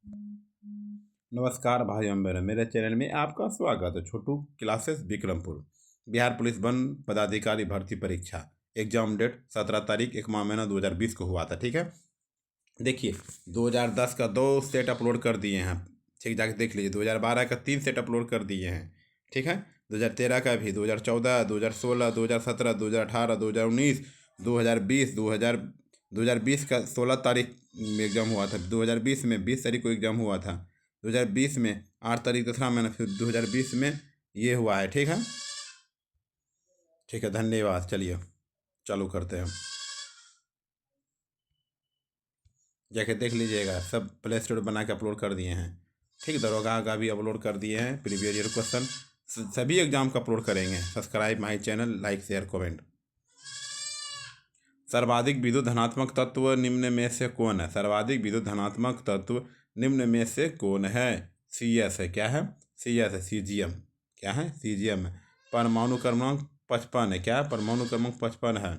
नमस्कार भाई एवं बहनों, मेरे चैनल में आपका स्वागत है। छोटू क्लासेस विक्रमपुर। बिहार पुलिस वन पदाधिकारी भर्ती परीक्षा एग्जाम डेट 17 तारीख 1वां महीना 2020 को हुआ था। ठीक है, देखिए 2010 का 2 सेट अपलोड कर दिए हैं। ठीक, जाके देख लीजिए। 2012 का 3 सेट अपलोड कर दिए हैं। ठीक है, 2013 का भी, 2014, 2016, 2017, 2018, 2019, 2020, 2020 का 16 तारीख में एग्ज़ाम हुआ था। 2020 में 20 तारीख को एग्ज़ाम हुआ था। 2020 में 8 तारीख 2रा महीना, फिर 2020 में ये हुआ है। ठीक है, ठीक है, धन्यवाद। चलिए चालू करते हैं। जाके देख लीजिएगा, सब प्ले स्टोर बना के अपलोड कर दिए हैं। ठीक, दरोगा का भी अपलोड कर दिए हैं। प्रीवियस ईयर क्वेश्चन सभी एग्जाम का अपलोड करेंगे। Subscribe my channel, like share comment. सर्वाधिक विद्युत धनात्मक तत्व निम्न में से कौन है? सर्वाधिक विद्युत धनात्मक तत्व निम्न में से कौन है? सी एस है। क्या है? सी एस है। सीजियम। क्या है? सीजियम है। परमाणु क्रमांक 55 है। क्या है? परमाणु क्रमांक 55 है।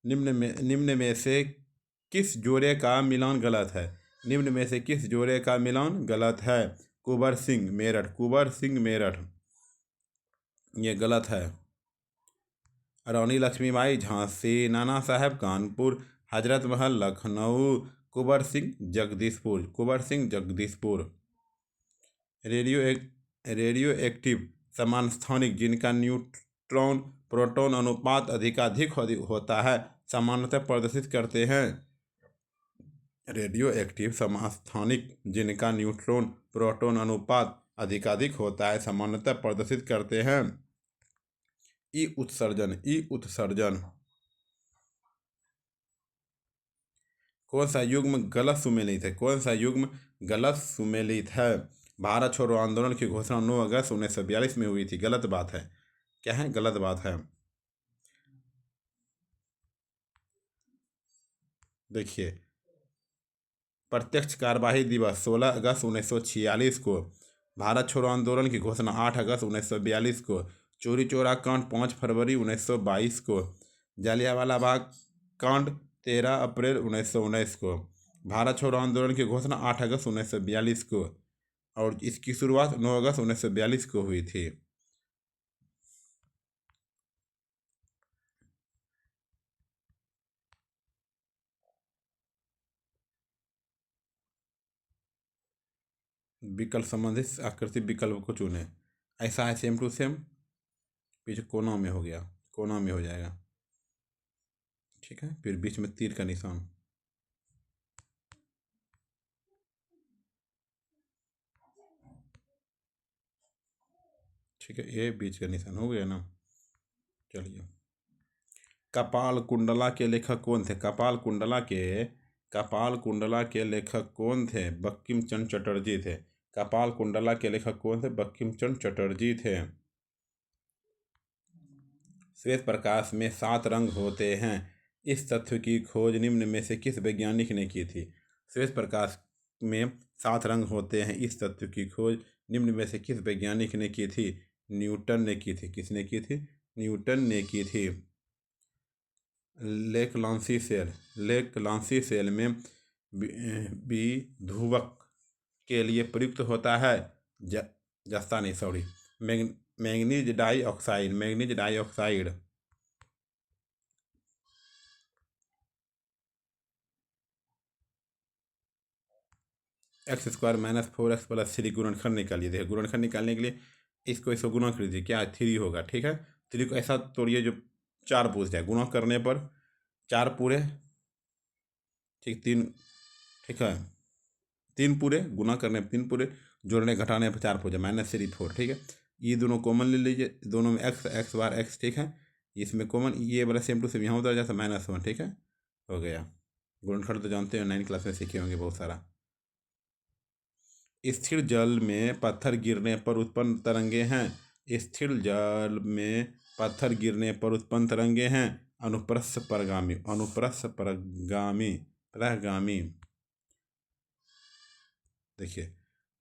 निम्न में से किस जोड़े का मिलान गलत है? निम्न में से किस जोड़े का मिलान गलत है? कुंवर सिंह मेरठ। कुंवर सिंह मेरठ ये गलत है। रानी लक्ष्मीबाई झांसी, नाना साहब कानपुर, हजरत महल लखनऊ, कुंवर सिंह जगदीशपुर। कुंवर सिंह जगदीशपुर। रेडियो एक्टिव समस्थानिक जिनका न्यूट्रॉन प्रोटॉन अनुपात अधिकाधिक होता है सामान्यतः प्रदर्शित करते हैं। रेडियो एक्टिव समस्थानिक जिनका न्यूट्रॉन प्रोटॉन अनुपात अधिकाधिक होता है सामान्यतः प्रदर्शित करते हैं। ई उत्सर्जन। ई उत्सर्जन। कौन सा युग्म गलत सुमेलित है? कौन सा युग्म गलत सुमेलित है? भारत छोड़ो आंदोलन की घोषणा 9 अगस्त 1942 में हुई थी। गलत बात है। क्या है? गलत बात है। देखिए, प्रत्यक्ष कार्यवाही दिवस 16 अगस्त 1946 को। भारत छोड़ो आंदोलन की घोषणा 8 अगस्त 1942 को। चोरी चोरा कांड 5 फरवरी 1922 को। जालियांवाला बाग कांड 13 अप्रैल 1919 को। भारत छोड़ो आंदोलन की घोषणा 8 अगस्त 1942 को और इसकी शुरुआत 9 अगस्त 1942 को हुई थी। विकल्प संबंधित आकृति विकल्प को चुने। ऐसा है सेम टू सेम। पीछे कोना में हो गया, कोना में हो जाएगा। ठीक है, फिर बीच में तीर का निशान। ठीक है, ये बीच का निशान हो गया ना। चलिए, कपाल कुंडला के लेखक कौन थे? कपाल कुंडला के लेखक कौन थे? बंकिम चंद्र चटर्जी थे। कपाल कुंडला के लेखक कौन थे? बंकिम चंद्र चटर्जी थे। श्वेत प्रकाश में 7 रंग होते हैं। इस तथ्य की खोज निम्न में से किस वैज्ञानिक ने की थी? श्वेत प्रकाश में 7 रंग होते हैं। इस तथ्य की खोज निम्न में से किस वैज्ञानिक ने की थी? न्यूटन ने की थी। किसने की थी? न्यूटन ने की थी। लेक लांसी सेल में विध्रुवक के लिए प्रयुक्त होता है जस्ता नहीं, sorry, manganese dioxide. x² - 4x + 3 गुणनखंड निकालिए। देखिए, गुणनखंड निकालने के लिए इसको गुणा कर दीजिए। क्या? 3 होगा। ठीक है, 3 को ऐसा तोड़िए जो 4 पूछ जाए। गुणा करने पर 4 पूरे, ठीक, 3, ठीक है, 3 पूरे गुणा करने पर 3 पूरे, जोड़ने घटाने पर 4 पूछे, -3 4। ठीक है, ये दोनों कॉमन ले लीजिए। दोनों में x बार x। ठीक है, इसमें कॉमन ये वाला सेम टू सेम यहाँ उतर जाता है, -1। ठीक है, हो गया। गुणनखंड तो जानते हो, 9 क्लास में सीखे होंगे बहुत सारा। स्थिर जल में पत्थर गिरने पर उत्पन्न तरंगे हैं। स्थिर जल में पत्थर गिरने पर उत्पन्न तरंगे हैं अनुप्रस्थ परगामी। प्रगामी। देखिए,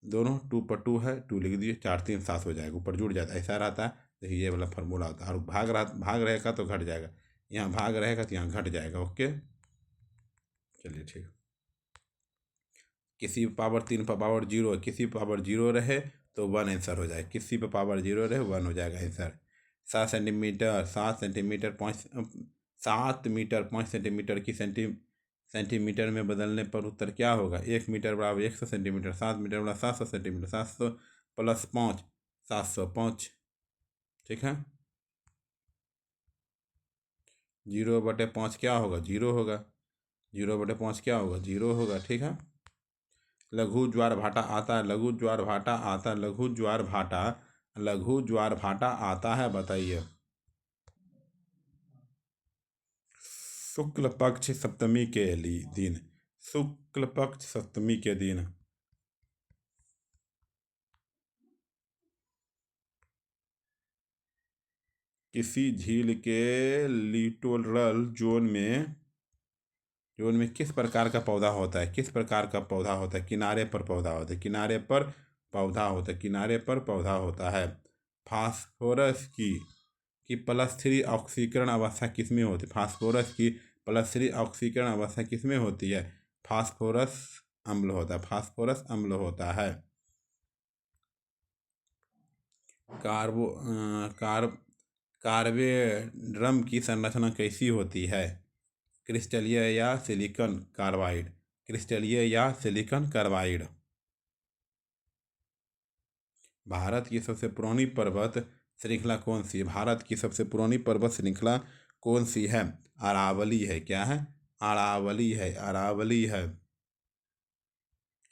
दोनों 2 पर 2 है, 2 लिख दीजिए। 4 3 7 हो जाएगा, ऊपर जुड़ जाता है। ऐसा रहता है। देखिए, ये वाला फार्मूला होता है। और भाग रहेगा तो घट जाएगा, यहाँ भाग रहेगा तो यहाँ घट जाएगा। ओके, चलिए ठीक। किसी पे पावर 3 पर पावर 0, किसी पे पावर 0 रहे तो 1 आंसर हो जाए, किसी पे पावर 0 रहे 1 हो जाएगा आंसर। 7 सेंटीमीटर, 7 सेंटीमीटर 5 की सेंटीमीटर में बदलने पर उत्तर क्या होगा? 1 मीटर बराबर 100 सेंटीमीटर, 7 मीटर बराबर 700 सेंटीमीटर, 700 प्लस 5 705। ठीक है, 0/5 क्या होगा? 0 होगा। 0/5 क्या होगा? 0 होगा। ठीक है, लघु ज्वार भाटा आता है, लघु ज्वार भाटा आता है, लघु ज्वार भाटा, लघु ज्वार भाटा आता है, बताइए। शुक्ल पक्ष सप्तमी के दिन, शुक्ल पक्ष सप्तमी के दिन किसी झील के लिटोरल जोन में किस प्रकार का पौधा होता है? किस प्रकार का पौधा होता है? किनारे पर पौधा होता है, किनारे पर पौधा होता है, किनारे पर पौधा होता है। फास्फोरस की +3 ऑक्सीकरण अवस्था किसमें होती है? फास्फोरस की +3 ऑक्सीकरण अवस्था किसमें होती है? फास्फोरस अम्ल होता है, फास्फोरस अम्ल होता है। कार्बो कार्ब कार्बेड्रम की संरचना कैसी होती है? क्रिस्टलीय या सिलिकॉन कार्बाइड? क्रिस्टलीय या सिलिकॉन कार्बाइड? भारत की सबसे पुरानी पर्वत श्रृंखला कौन सी है? भारत की सबसे पुरानी पर्वत श्रृंखला कौन सी है? अरावली है। क्या है? अरावली है, अरावली है।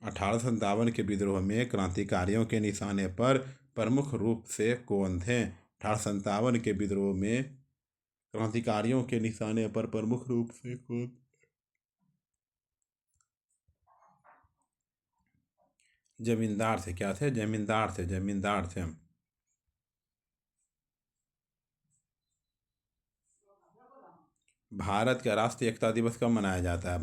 1857 के विद्रोह में क्रांतिकारियों के निशाने पर प्रमुख रूप से कौन थे? 1857 के विद्रोह में क्रांतिकारियों के निशाने पर प्रमुख रूप से कौन? जमींदार थे। क्या थे? जमींदार थे, जमींदार थे। भारत का राष्ट्रीय एकता दिवस कब मनाया जाता है?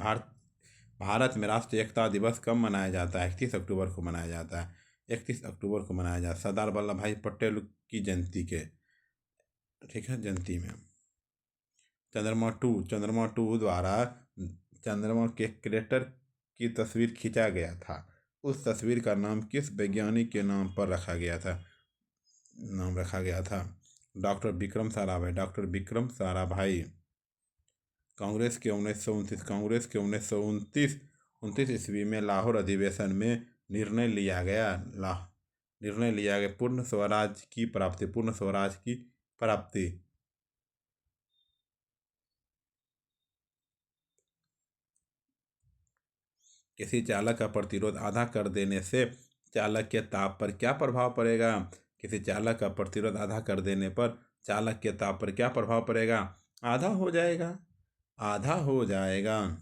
भारत में राष्ट्रीय एकता दिवस कब मनाया जाता है? 31 अक्टूबर को मनाया जाता है, 31 अक्टूबर को मनाया जाता है, सरदार वल्लभ भाई पटेल की जयंती के, ठीक है, जयंती में। चंद्रमा टू द्वारा चंद्रमा के क्रेटर की तस्वीर खींचा गया था। उस तस्वीर का नाम किस वैज्ञानिक के नाम पर रखा गया था? नाम रखा गया था डॉक्टर विक्रम साराभाई, डॉक्टर विक्रम साराभाई। कांग्रेस के 1929 ईस्वी में लाहौर अधिवेशन में निर्णय लिया गया, पूर्ण स्वराज की प्राप्ति, पूर्ण स्वराज की प्राप्ति। किसी चालक का प्रतिरोध आधा कर देने से चालक के ताप पर क्या प्रभाव पड़ेगा? किसी चालक का प्रतिरोध आधा कर देने पर चालक के ताप पर क्या प्रभाव पड़ेगा? आधा हो जाएगा, आधा हो जाएगा।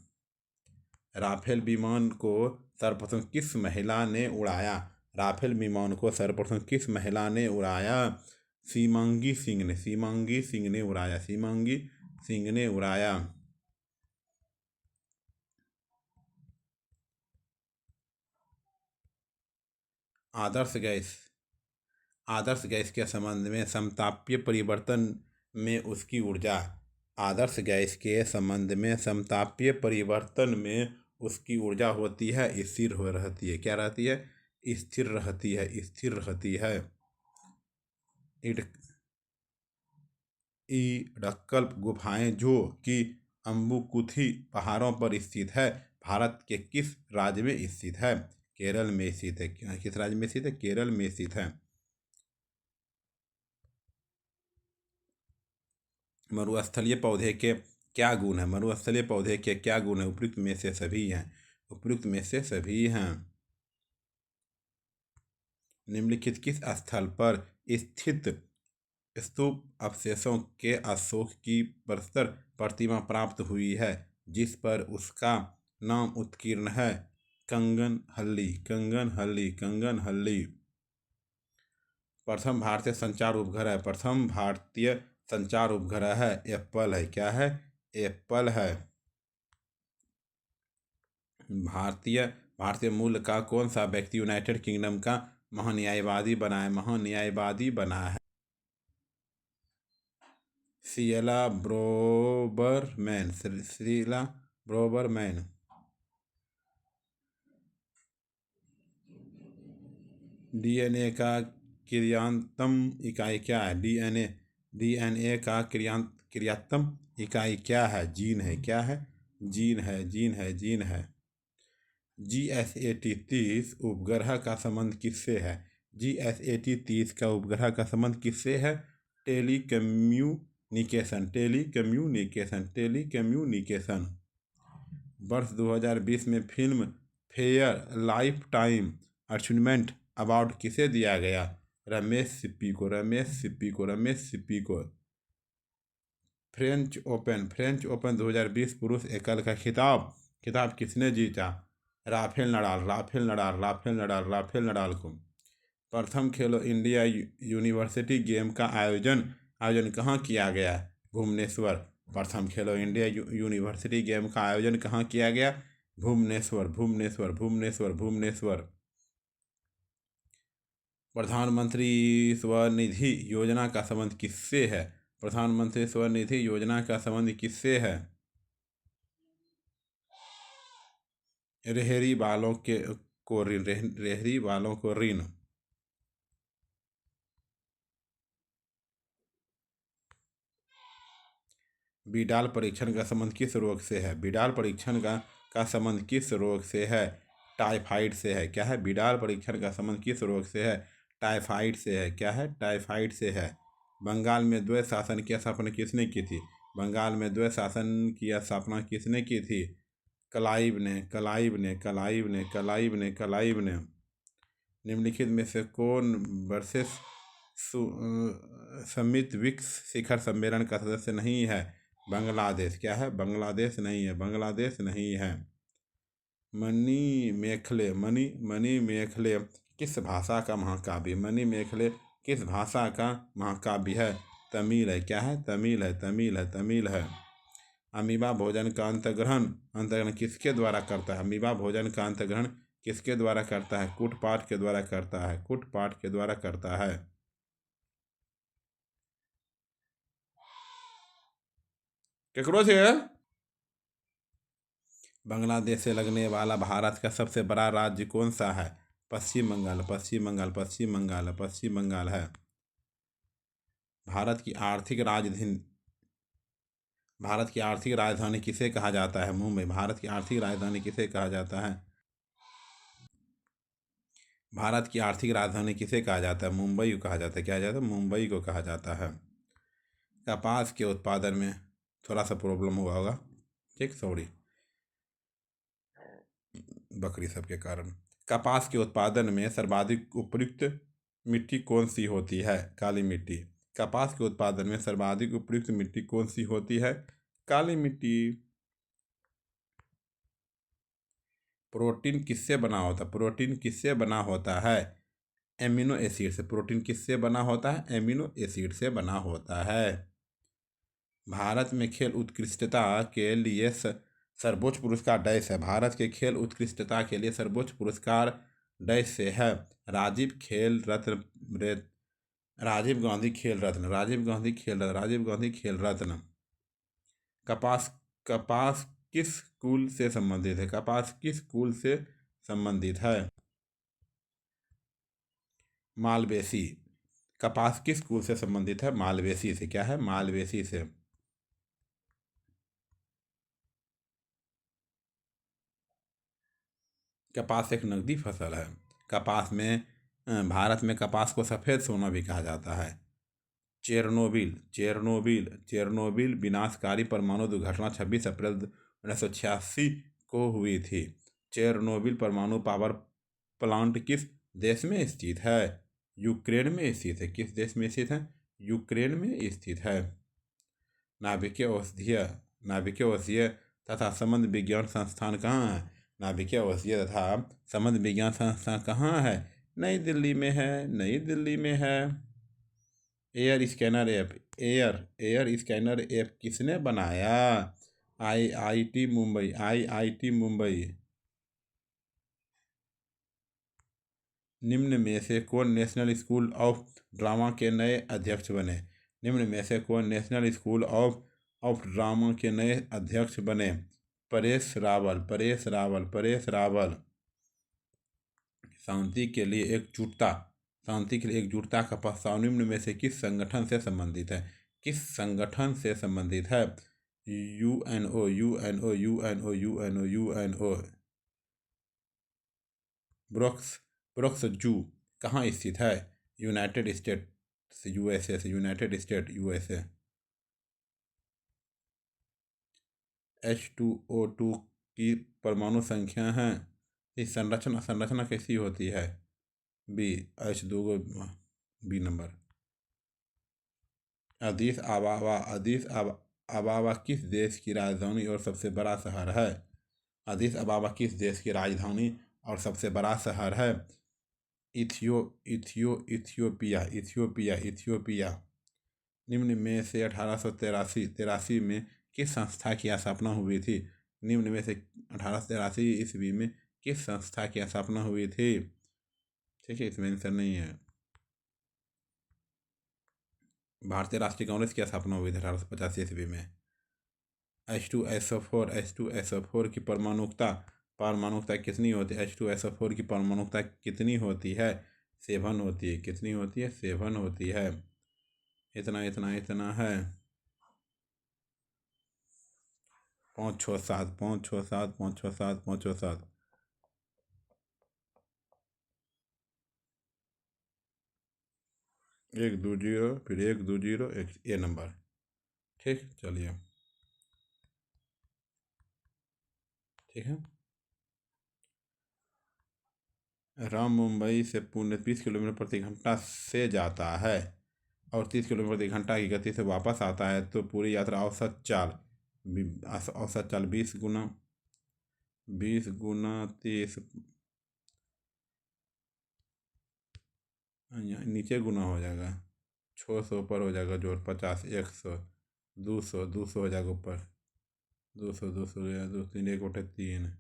राफेल विमान को सर्वप्रथम किस महिला ने उड़ाया? राफेल विमान को सर्वप्रथम किस महिला ने उड़ाया? सीमांगी सिंह ने, सीमांगी सिंह ने उड़ाया, सीमांगी सिंह ने उड़ाया। आदर्श गैस, आदर्श गैस के संबंध में समतापीय परिवर्तन में उसकी ऊर्जा, आदर्श गैस के संबंध में समतापीय परिवर्तन में उसकी ऊर्जा होती है, स्थिर हो रहती है। क्या रहती है? स्थिर रहती है, स्थिर रहती है। इडक्कल गुफाएं जो कि अम्बुकुथी पहाड़ों पर स्थित है, भारत के किस राज्य में स्थित है? केरल में स्थित है। किस राज्य में स्थित है? केरल में स्थित है। मरुस्थलीय पौधे के क्या गुण है? मरुस्थलीय पौधे के क्या गुण है? उपयुक्त में से सभी हैं, उपयुक्त में से सभी हैं। निम्नलिखित किस स्थल पर स्थित स्तूप अवशेषों के अशोक की प्रस्तर प्रतिमा प्राप्त हुई है जिस पर उसका नाम उत्कीर्ण है? कंगनहल्ली, कंगनहल्ली, कंगनहल्ली। प्रथम भारतीय संचार उपग्रह, प्रथम भारतीय संचार उपग्रह है एप्पल है। क्या है? एप्पल है। भारतीय मूल का कौन सा व्यक्ति यूनाइटेड किंगडम का महान्यायवादी बना है? महान्यायवादी बना है शीला ब्रोबरमैन, शीला ब्रोबरमैन। डीएनए का क्रियात्मक इकाई क्या है? डीएनए का क्रियात्मक इकाई क्या है? जीन है। क्या है? जीन है। GSAT-30 उपग्रह का संबंध किससे है? GSAT-30 का उपग्रह का संबंध किससे है? टेलीकम्युनिकेशन। वर्ष 2020 में film fair life time achievement award किसे दिया गया? रमेश सिप्पी को। फ्रेंच ओपन 2020 पुरुष एकल का खिताब किसने जीता? राफेल नडाल को। प्रथम खेलो इंडिया यूनिवर्सिटी गेम का आयोजन कहाँ किया गया? भुवनेश्वर। प्रथम खेलो इंडिया यूनिवर्सिटी गेम का आयोजन कहाँ किया गया? भुवनेश्वर। प्रधानमंत्री स्वनिधि योजना का संबंध किससे है? प्रधानमंत्री स्वनिधि योजना का संबंध किससे है? रेहड़ी वालों को ऋण। बीडाल परीक्षण का संबंध किस रोग से है? बीडाल परीक्षण का संबंध किस रोग से है? टाइफाइड से है। क्या है? बीडाल परीक्षण का संबंध किस रोग से है? टाइफाइड से है। क्या है? टाइफाइड से है। बंगाल में द्वैत शासन की स्थापना किसने की थी? बंगाल में द्वैत शासन की स्थापना किसने की थी? क्लाइव ने। निम्नलिखित में से कौन वर्सेस समिट विक्स शिखर सम्मेलन का सदस्य नहीं है? बांग्लादेश। क्या है? बांग्लादेश नहीं है। मणि मेखले किस भाषा का महाकाव्य है? तमिल है। क्या है? तमिल है। अमीबा भोजन का अंतर्ग्रहण किसके द्वारा करता है? अमीबा भोजन का अंतर्ग्रहण किसके द्वारा करता है? कुटपाट के द्वारा करता है। केकरो से? बांग्लादेश से लगने वाला भारत का सबसे बड़ा राज्य कौन सा है? पश्चिम बंगाल है। भारत की आर्थिक राजधानी किसे कहा जाता है? मुंबई। भारत की आर्थिक राजधानी किसे कहा जाता है? भारत की आर्थिक राजधानी किसे कहा जाता है? मुंबई को कहा जाता है। क्या जाता है? मुंबई को कहा जाता है। कपास के उत्पादन में थोड़ा सा प्रॉब्लम हुआ होगा, ठीक, सॉरी, बकरी सब के कारण। कपास के उत्पादन में सर्वाधिक उपयुक्त मिट्टी कौन सी होती है? काली मिट्टी। कपास के उत्पादन में सर्वाधिक उपयुक्त मिट्टी कौन सी होती है? काली मिट्टी। प्रोटीन किससे बना होता है? प्रोटीन किससे बना होता है? एमिनो एसिड से। प्रोटीन किससे बना होता है? एमिनो एसिड से बना होता है। भारत में खेल उत्कृष्टता के लिए सर्वोच्च पुरस्कार डैश है? भारत के खेल उत्कृष्टता के लिए सर्वोच्च पुरस्कार डैश से है? राजीव गांधी खेल रत्न। कपास किस कुल से संबंधित है? कपास किस कुल से संबंधित है? मालवेसी। कपास किस कुल से संबंधित है? मालवेसी से। क्या है? मालवेसी से। कपास एक नकदी फसल है। भारत में कपास को सफ़ेद सोना भी कहा जाता है। चेरनोबिल विनाशकारी परमाणु दुर्घटना 26 अप्रैल 1986 को हुई थी। चेरनोबिल परमाणु पावर प्लांट किस देश में स्थित है? यूक्रेन में स्थित है। किस देश में स्थित है? यूक्रेन में स्थित है। नाभिकीय औषधीय तथा संबंध विज्ञान संस्थान कहाँ है? नाभिकीय औषधीय तथा संबंध विज्ञान संस्थान कहाँ है? नई दिल्ली में है। एयर स्कैनर ऐप किसने बनाया? आईआईटी मुंबई। निम्न में से कौन नेशनल स्कूल ऑफ ड्रामा के नए अध्यक्ष बने? नेशनल स्कूल ऑफ ड्रामा के नए अध्यक्ष बने? परेश रावल। शांति के लिए एकजुटता शांति के लिए एकजुटता का प्रस्ताव निम्न में से किस संगठन से संबंधित है? किस संगठन से संबंधित है? UNO UNO UNO UNO UNO. Brooks brooks जू कहाँ स्थित है? यूनाइटेड स्टेट्स यूएसए से, यूनाइटेड स्टेट यूएसए। H2O2 की परमाणु संख्या है। इस संरचना कैसी होती है? B H2 B number. Addis Ababa किस देश की राजधानी और सबसे बड़ा शहर है? अदीस अबाबा किस देश की राजधानी और सबसे बड़ा शहर है? इथियोपिया। निम्न में से 1883 में किस संस्था की स्थापना हुई थी? निम्न में से 1883 ईस्वी में किस संस्था की स्थापना हुई थी? ठीक है, इसमें आंसर नहीं है। भारतीय राष्ट्रीय कांग्रेस की स्थापना हुई थी 1885 ईस्वी में। H2SO4 की परमाणुकता कितनी होती है? H2SO4 की परमाणुकता कितनी होती है? 7 होती है। कितनी होती है? 7 होती है। इतना है 5 6 7 5 6 7 5 6 7 5 6 7। एक 2 0 फिर 1 2 0 एक ए नंबर। ठीक, चलिए ठीक है। राम मुंबई से पुणे 30 किलोमीटर प्रति घंटा से जाता है और 30 किलोमीटर प्रति घंटा की गति से वापस आता है, तो पूरी यात्रा औसत चाल 20 गुना 30 नीचे गुना हो जाएगा। 600 ऊपर हो जाएगा, जोड़ 50 100 200 हो जाएगा ऊपर। 200 2 3 1/3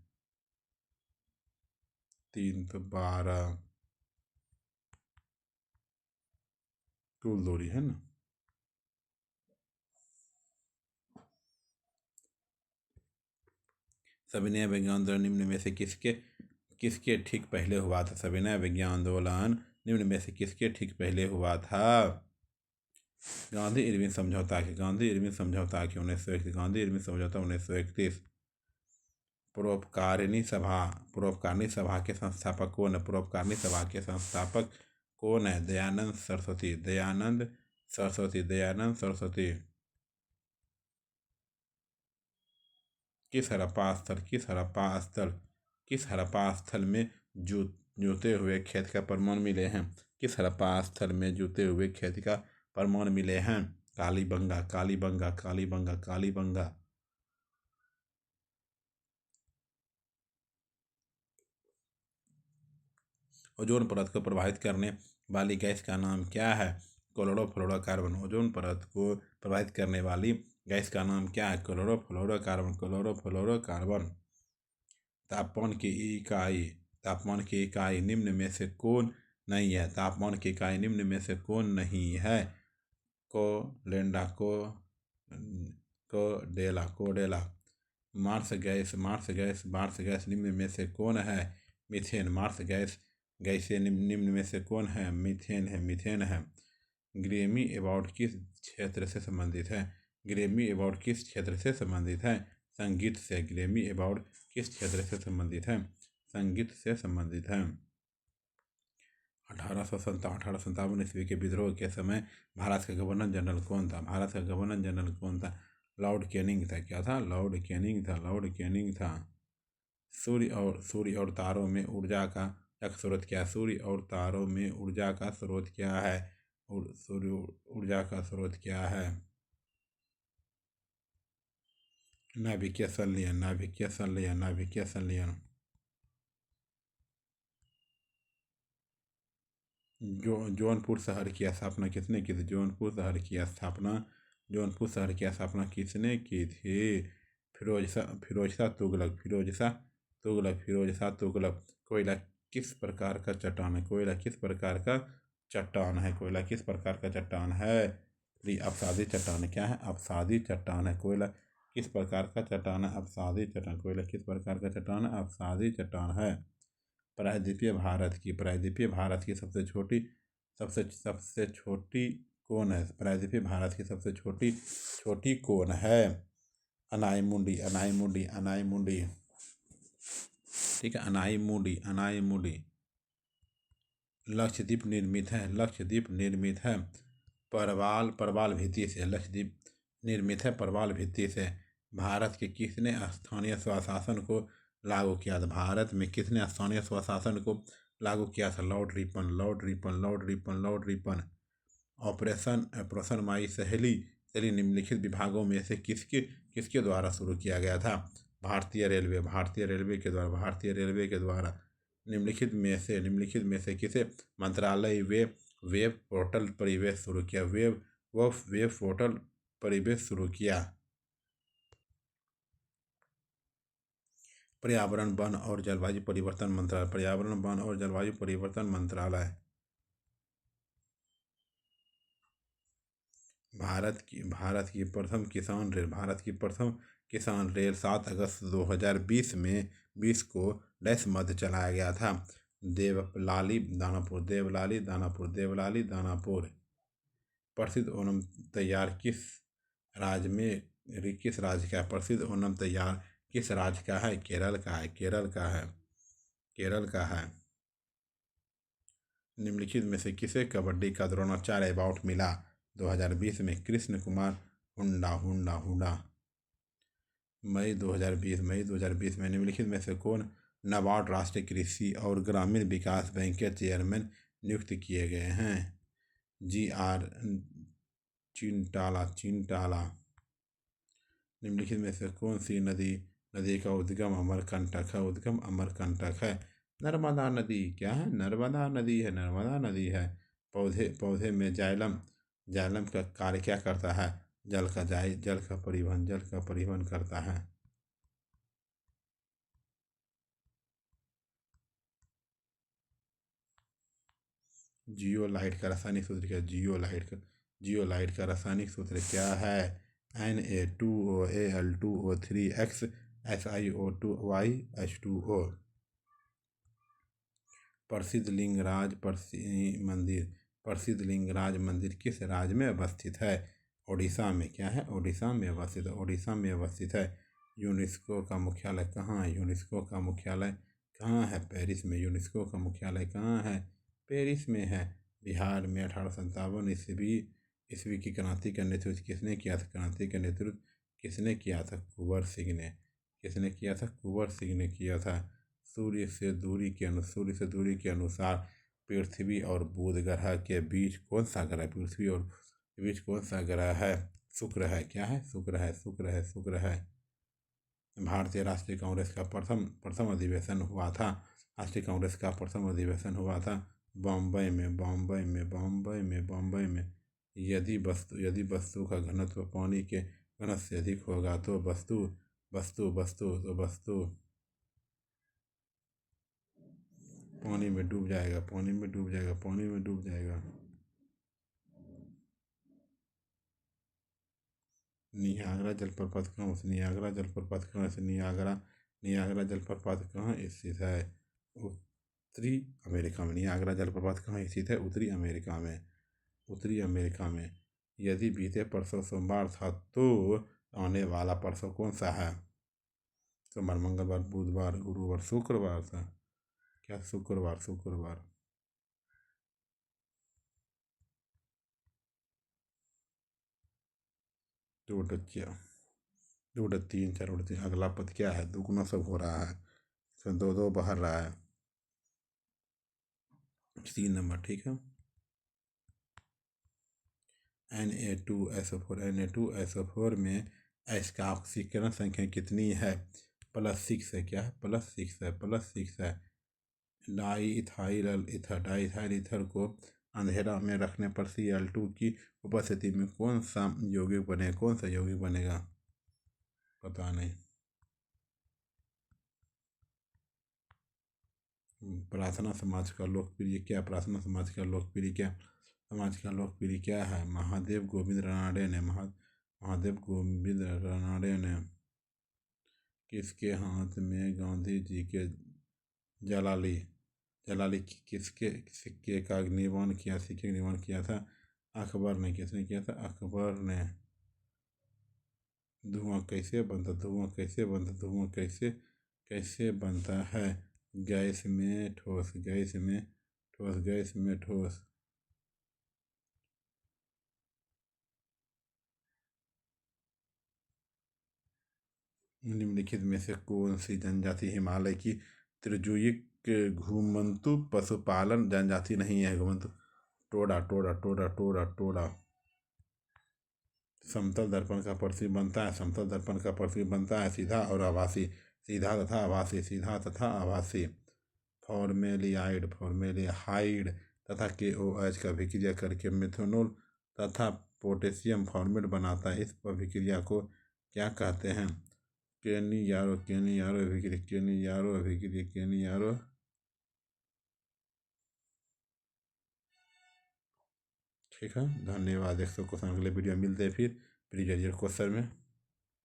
3 तो 12 टूल दूरी है ना। सविनय विज्ञान आंदोलन निम्न में से किसके ठीक पहले हुआ था? सविनय विज्ञान आंदोलन निम्न में से किसके ठीक पहले हुआ था? गांधी इरविन समझौता के 1931। गांधी इरविन समझौता 1931। परोपकारिणी सभा के संस्थापक कौन है? परोपकारिणी सभा के संस्थापक कौन है? दयानंद सरस्वती। किस हड़प्पा स्थल में जूते हुए खेत का प्रमाण मिले हैं? किस हड़प्पा स्थल में जूते हुए खेत का प्रमाण मिले हैं? कालीबंगा। ओजोन परत को प्रभावित करने वाली गैस का नाम क्या है? क्लोरोफ्लोरोकार्बन। ओजोन परत को प्रभावित करने वाली गैस का नाम क्या है? क्लोरोफ्लोरोकार्बन। तापमान की इकाई निम्न में से कौन नहीं है? तापमान की इकाई निम्न में से कौन नहीं है? कोडेला। मार्स गैस निम्न में से कौन है? मीथेन। मार्स गैसें निम्न में से कौन है? मीथेन है। ग्रैमी अवार्ड किस क्षेत्र से संबंधित है? ग्रैमी अवार्ड किस क्षेत्र से संबंधित है? संगीत से। ग्रैमी अवार्ड किस क्षेत्र से संबंधित है? संगीत से संबंधित है। 1857 ईस्वी के विद्रोह के समय भारत का गवर्नर जनरल कौन था? लॉर्ड कैनिंग था। क्या था? लॉर्ड कैनिंग था। सूर्य और तारों में ऊर्जा का एक स्रोत क्या है? सूर्य और तारों में ऊर्जा का स्रोत क्या है? ऊर्जा का स्रोत क्या है? नाभिकीय संलयन। जौनपुर शहर की स्थापना किसने की थी? जौनपुर शहर की स्थापना किसने की थी? फिरोज शाह तुगलक। कोयला किस प्रकार का चट्टान है? कोयला किस प्रकार का चट्टान है? अपसादी चट्टान। क्या है? अपसादी चट्टान है। कोयला किस प्रकार का चट्टान है? अपसादी चट्टान। कोयला किस प्रकार का चट्टान है? अपसादी चट्टान है। प्रायद्वीपीय भारत की सबसे छोटी कौन है? प्रायद्वीपीय भारत की सबसे छोटी छोटी कौन है? अनाई मुंडी। ठीक है, अनाई मुंडी। लक्षद्वीप निर्मित है परवाल भित्ति से। लक्षद्वीप निर्मित है परवाल भित्ति से। भारत के किसने स्थानीय स्वशासन को लागू किया था? भारत में किसने स्थानीय स्वशासन को लागू किया था? Lord Ripon. ऑपरेशन माई सहेली निम्नलिखित विभागों में से किसके द्वारा शुरू किया गया था? भारतीय रेलवे के द्वारा। निम्नलिखित में से किसे मंत्रालय वेब पोर्टल परिवेश शुरू किया? वेब पोर्टल परिवेश शुरू किया। पर्यावरण वन और जलवायु परिवर्तन मंत्रालय। भारत की प्रथम किसान रेल 7 अगस्त 2020 को डैश मध्य चलाया गया था? देवलाली दानापुर। प्रसिद्ध ओणम तैयार किस राज्य का है? प्रसिद्ध ओणम तैयार किस राज्य का है? केरल का है। निम्नलिखित में से किसे कबड्डी का द्रोणाचार्य अवार्ड मिला 2020 में? कृष्ण कुमार हुड्डा। मई 2020 में निम्नलिखित में से कौन नाबार्ड राष्ट्रीय कृषि और ग्रामीण विकास बैंक के चेयरमैन नियुक्त किए गए हैं? GR चिंटाला। निम्नलिखित में से कौन सी नदी का उद्गम अमरकंटक है? नर्मदा नदी। क्या है? नर्मदा नदी है। पौधे में जाइलम का कार्य क्या करता है? जल का परिवहन करता है। जियोलाइट का रासायनिक सूत्र क्या है? जियोलाइट का रासायनिक सूत्र क्या है? Na2OAl2O3X SiO2yH2O। प्रसिद्ध लिंगराज मंदिर किस राज्य में अवस्थित है? ओडिशा में। क्या है? ओडिशा में अवस्थित है। यूनेस्को का मुख्यालय कहाँ है? पेरिस में। यूनेस्को का मुख्यालय कहाँ है? पेरिस में है। बिहार में 1857 ईस्वी की क्रांति का नेतृत्व किसने किया था? कुंवर सिंह ने किया था। सूर्य से दूरी के अनुसार पृथ्वी और बुध ग्रह के बीच कौन सा ग्रह है? शुक्र है। क्या है? शुक्र है। भारतीय राष्ट्रीय कांग्रेस का प्रथम अधिवेशन हुआ था बॉम्बे में। यदि वस्तु का घनत्व पानी के घनत्व से अधिक होगा तो वस्तु पानी में डूब जाएगा। नियाग्रा जलप्रपात कहाँ स्थित है? उत्तरी अमेरिका में। नियाग्रा जलप्रपात कहाँ स्थित है? उत्तरी अमेरिका में। यदि बीते परसों सोमवार था तो आने वाला परसों कौन सा है? सोमवार, मंगलवार, बुधवार, गुरुवार, शुक्रवार था। क्या? शुक्रवार। दो तीन चार। अगला पद क्या है? दुगुना सब हो रहा है, इसमें दो बाहर रहा है। 3 नंबर। ठीक है। Na2SO4 में एस का ऑक्सीकरण संख्या कितनी है? +6 है। क्या है? +6 है। डाईइथाइल ईथर को अंधेरा में रखने पर Cl2 की उपस्थिति में कौन सा यौगिक बनेगा? पता नहीं। प्रार्थना समाज का लोकप्रिय क्या है? महादेव गोविंद रानडे ने किसके हाथ में गांधी जी के जला ली? जलाली किसके सिक्के का निर्माण किया, सिक्के का निर्माण किया था? अकबर ने। किसने किया था? अकबर ने। धुआं कैसे बनता, धुआं कैसे बनता, धुआं कैसे कैसे बनता है? गैस में ठोस, गैस में ठोस, गैस में ठोस। निम्नलिखित में से कौन सी जनजाति हिमालय की त्रिजुयिक घुमंतु पशुपालन जनजाति नहीं है? घुमंतु। टोडा, टोडा, टोडा, टोडा, टोडा। समतल दर्पण का प्रतिबिंब बनता है, समतल दर्पण का प्रतिबिंब बनता है सीधा और आभासी। सीधा तथा आभासी, सीधा तथा आभासी। फॉर्मेलियाइड, फॉर्मेलिहाइड तथा KOH का अभिक्रिया करके मिथेनॉल तथा पोटेशियम फॉर्मेट बनाता है। इस अभिक्रिया को क्या कहते हैं? केनियारो, केनियारो अभिक्रिया, केनियारो अभिक्रिया, केनियारो। ठीक है, धन्यवाद। 100 क्वेश्चन अगले वीडियो में मिलते हैं फिर प्रीवियस ईयर क्वेश्चन में।